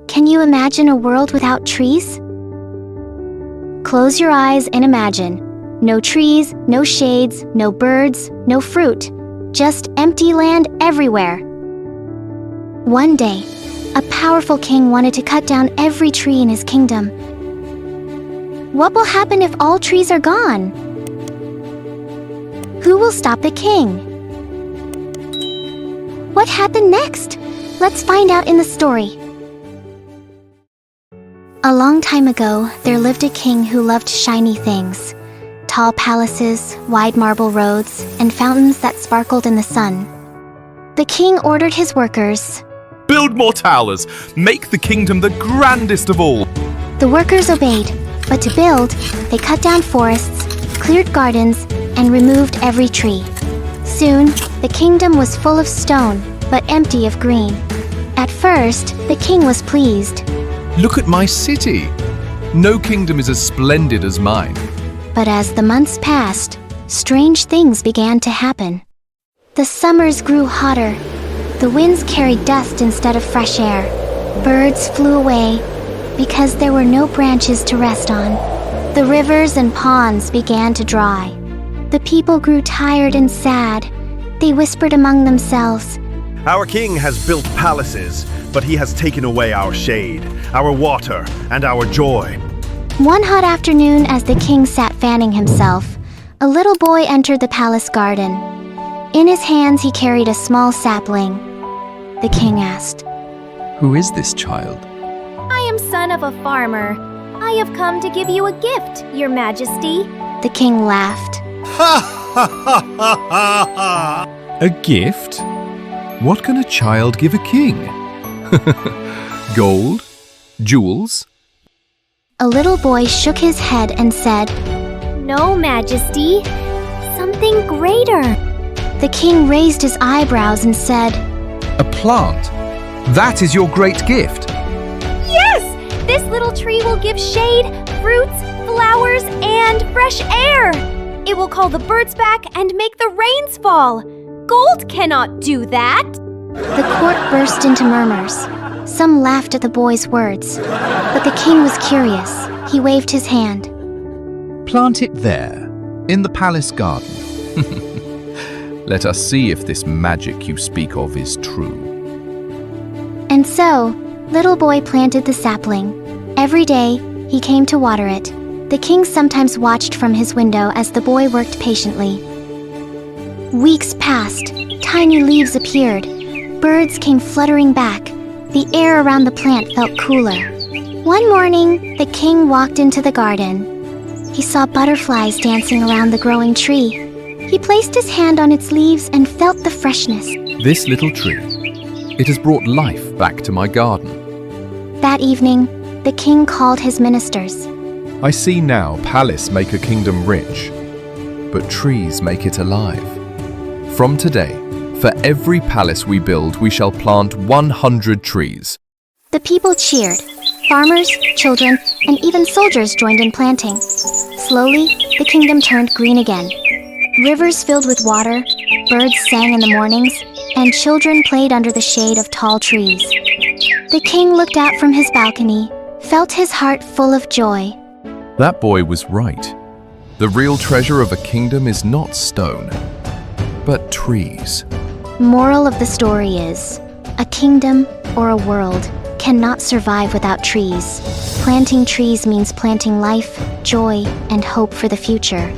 Can you imagine a world without trees? Close your eyes and imagine. No trees, no shades, no birds, no fruit. Just empty land everywhere. One day, a powerful king wanted to cut down every tree in his kingdom. What will happen if all trees are gone? Who will stop the king? What happened next? Let's find out in the story. A long time ago, there lived a king who loved shiny things. Tall palaces, wide marble roads, and fountains that sparkled in the sun. The king ordered his workers. Build more towers! Make the kingdom the grandest of all! The workers obeyed, but to build, they cut down forests, cleared gardens, and removed every tree. Soon, the kingdom was full of stone, but empty of green. At first, the king was pleased. Look at my city! No kingdom is as splendid as mine. But as the months passed, strange things began to happen. The summers grew hotter. The winds carried dust instead of fresh air. Birds flew away because there were no branches to rest on. The rivers and ponds began to dry. The people grew tired and sad. They whispered among themselves, Our king has built palaces, but he has taken away our shade, our water, and our joy. One hot afternoon, as the king sat fanning himself, a little boy entered the palace garden. In his hands he carried a small sapling. The king asked, Who is this child? I am son of a farmer. I have come to give you a gift, Your Majesty. The king laughed. A gift? What can a child give a king? Gold? Jewels? A little boy shook his head and said, No, Majesty. Something greater. The king raised his eyebrows and said, A plant? That is your great gift. Yes! This little tree will give shade, fruits, flowers, and fresh air. It will call the birds back and make the rains fall. Gold cannot do that. The court burst into murmurs. Some laughed at the boy's words, but the king was curious. He waved his hand. Plant it there, in the palace garden. Let us see if this magic you speak of is true. And so, little boy planted the sapling. Every day, he came to water it. The king sometimes watched from his window as the boy worked patiently. Weeks passed. Tiny leaves appeared. Birds came fluttering back. The air around the plant felt cooler. One morning, the king walked into the garden. He saw butterflies dancing around the growing tree. He placed his hand on its leaves and felt the freshness. This little tree, it has brought life back to my garden. That evening, the king called his ministers. I see now palace make a kingdom rich, but trees make it alive. From today, for every palace we build, we shall plant 100 trees. The people cheered. Farmers, children, and even soldiers joined in planting. Slowly, the kingdom turned green again. Rivers filled with water, birds sang in the mornings, and children played under the shade of tall trees. The king looked out from his balcony, felt his heart full of joy. That boy was right. The real treasure of a kingdom is not stone, but trees. Moral of the story is, a kingdom or a world cannot survive without trees. Planting trees means planting life, joy, and hope for the future.